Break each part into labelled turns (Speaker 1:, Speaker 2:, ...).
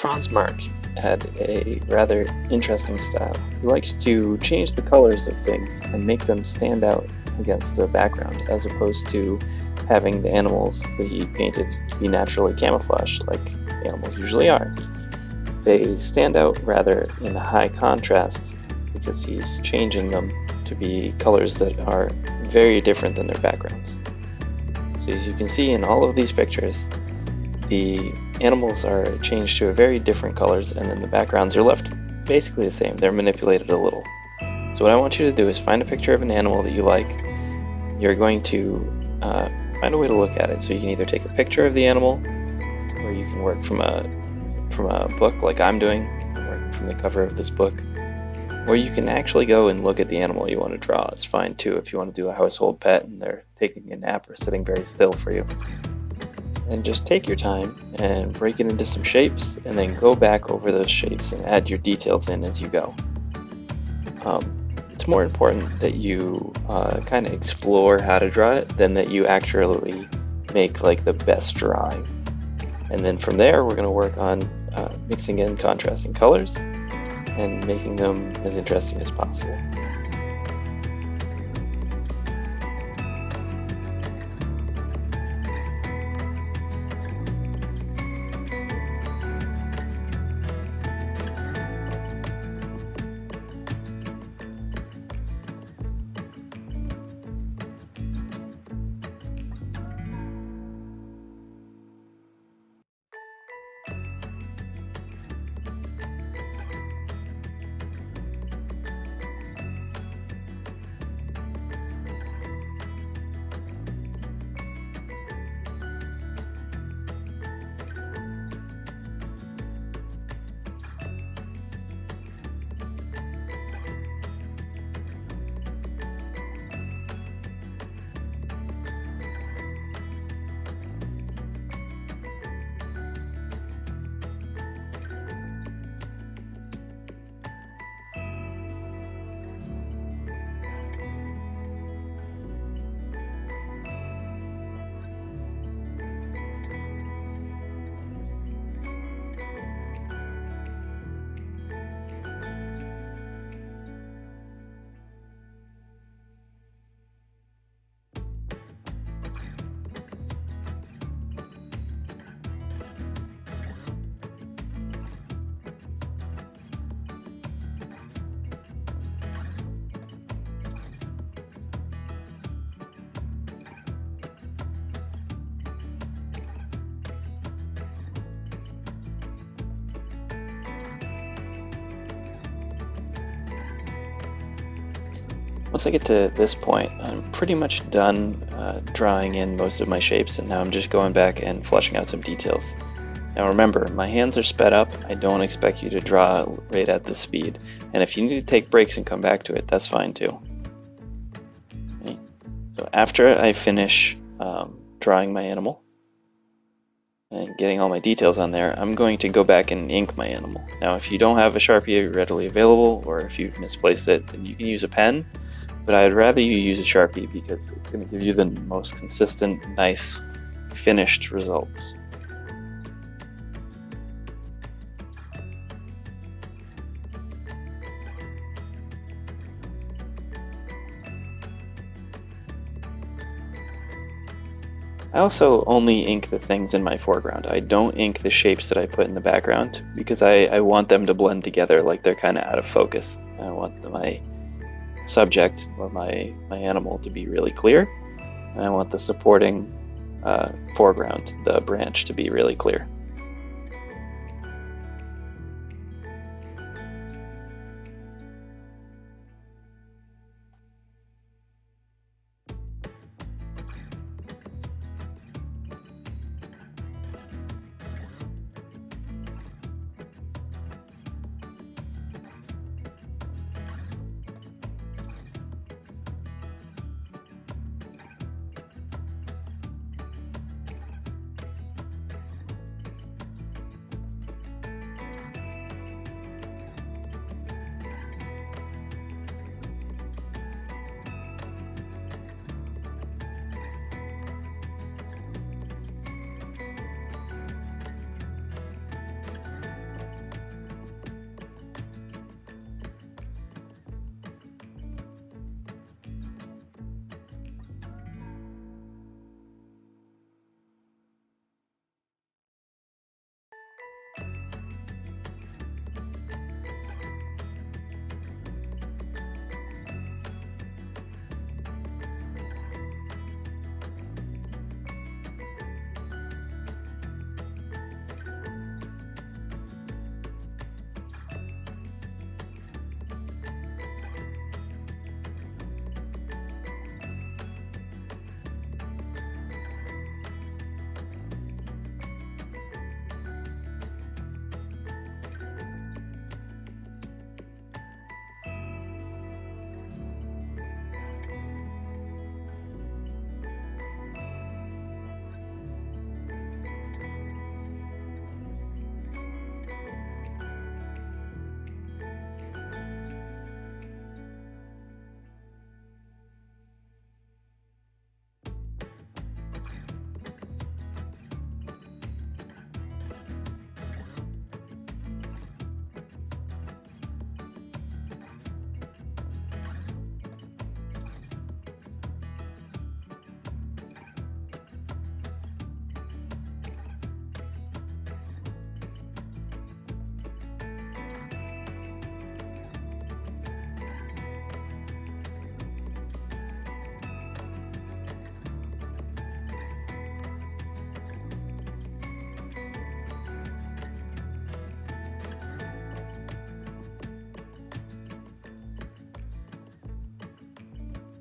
Speaker 1: Franz Mark had a rather interesting style. He likes to change the colors of things and make them stand out against the background, as opposed to having the animals that he painted be naturally camouflaged, like animals usually are. They stand out rather in high contrast because he's changing them to be colors that are very different than their backgrounds. So as you can see in all of these pictures, the animals are changed to a very different colors, and then the backgrounds are left basically the same. They're manipulated a little. So what I want you to do is find a picture of an animal that you like. You're going to find a way to look at it. So you can either take a picture of the animal, or you can work from a book like I'm doing. I'm working from the cover of this book. Or you can actually go and look at the animal you want to draw. It's fine too if you want to do a household pet and they're taking a nap or sitting very still for you. And just take your time and break it into some shapes, and then go back over those shapes and add your details in as you go. It's more important that you kind of explore how to draw it than that you actually make like the best drawing. And then from there, we're going to work on mixing in contrasting colors and making them as interesting as possible. Once I get to this point, I'm pretty much done drawing in most of my shapes, and now I'm just going back and fleshing out some details. Now remember, my hands are sped up. I don't expect you to draw right at this speed, and if you need to take breaks and come back to it, that's fine too. Okay. So after I finish drawing my animal and getting all my details on there, I'm going to go back and ink my animal. Now if you don't have a Sharpie readily available, or if you've misplaced it, then you can use a pen. But I'd rather you use a Sharpie because it's going to give you the most consistent, nice, finished results. I also only ink the things in my foreground. I don't ink the shapes that I put in the background because I want them to blend together like they're kind of out of focus. I want my subject or my animal to be really clear, and I want the supporting foreground, the branch, to be really clear.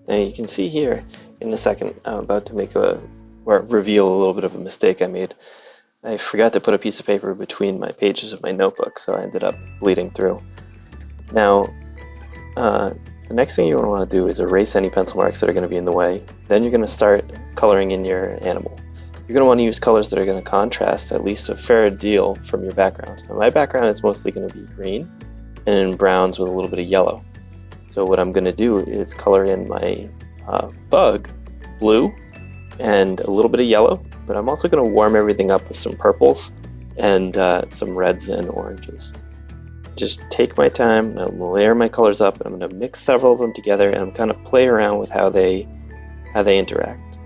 Speaker 1: Now you can see here in a second, I'm about to make or reveal a little bit of a mistake I made. I forgot to put a piece of paper between my pages of my notebook, so I ended up bleeding through. Now, the next thing you want to do is erase any pencil marks that are going to be in the way. Then you're going to start coloring in your animal. You're going to want to use colors that are going to contrast at least a fair deal from your background. Now, my background is mostly going to be green and in browns with a little bit of yellow. So what I'm going to do is color in my bug blue and a little bit of yellow, but I'm also going to warm everything up with some purples and some reds and oranges. Just take my time, I'm going to layer my colors up, and I'm going to mix several of them together, and I'm kind of play around with how they interact.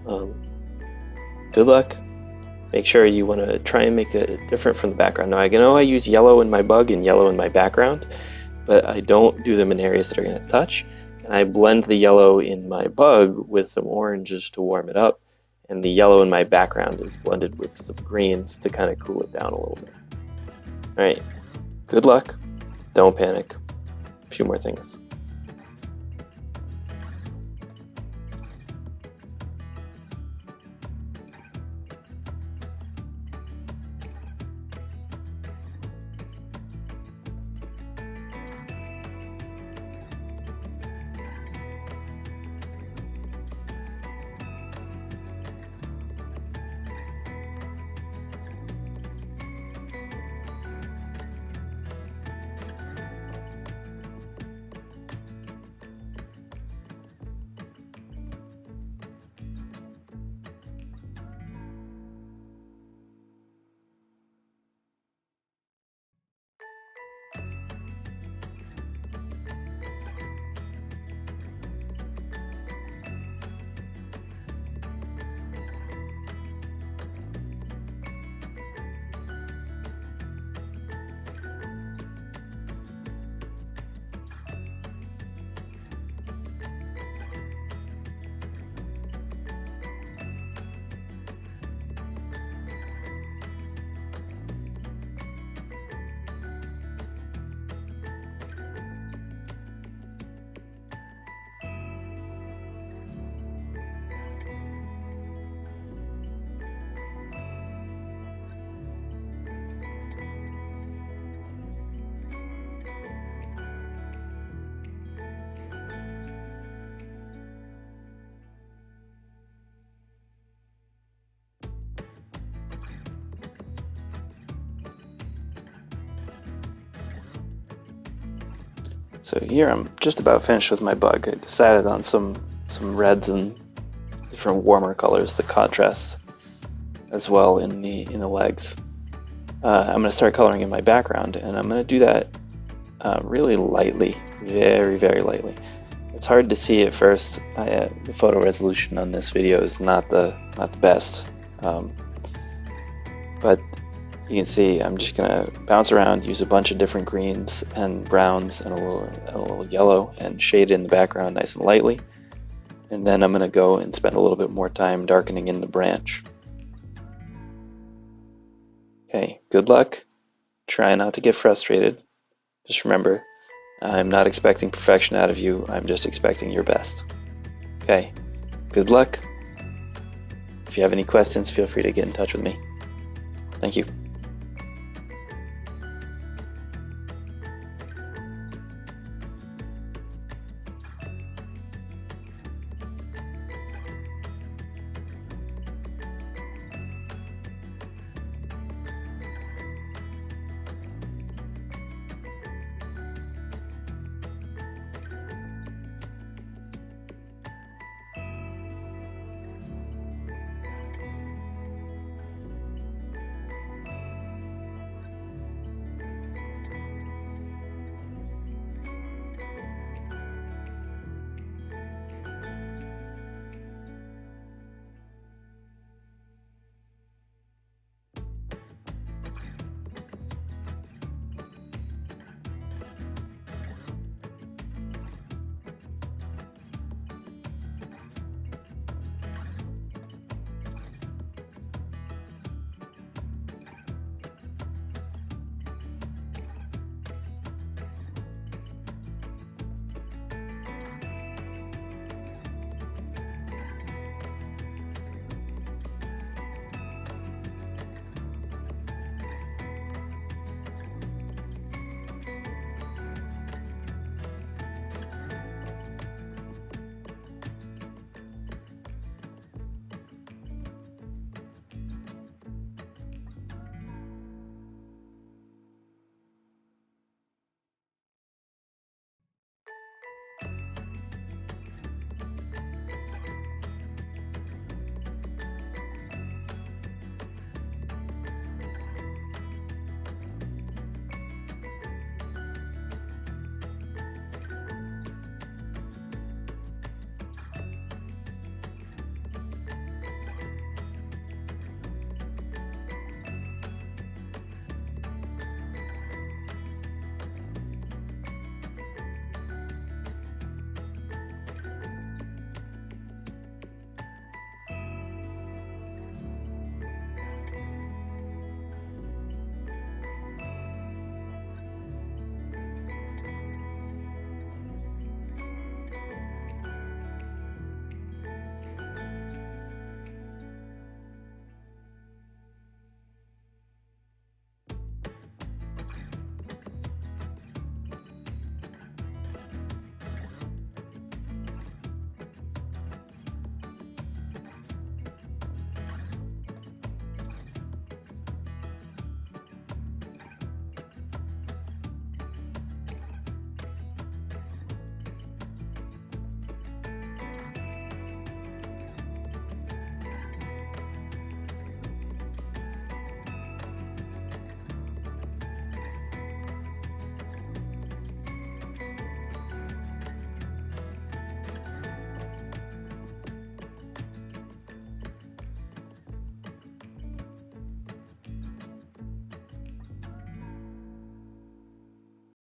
Speaker 1: Good luck. Make sure you want to try and make it different from the background. Now I know I use yellow in my bug and yellow in my background, but I don't do them in areas that are going to touch. And I blend the yellow in my bug with some oranges to warm it up, and the yellow in my background is blended with some greens to kind of cool it down a little bit. All right. Good luck. Don't panic. A few more things. So here I'm just about finished with my bug. I decided on some reds and different warmer colors that contrast as well in the legs. I'm going to start coloring in my background, and I'm going to do that really lightly, very, very lightly. It's hard to see at first. The photo resolution on this video is not the best, but you can see I'm just gonna bounce around, use a bunch of different greens and browns and a little yellow, and shade in the background nice and lightly. And then I'm gonna go and spend a little bit more time darkening in the branch. Okay, good luck. Try not to get frustrated. Just remember, I'm not expecting perfection out of you. I'm just expecting your best. Okay, good luck. If you have any questions, feel free to get in touch with me. Thank you.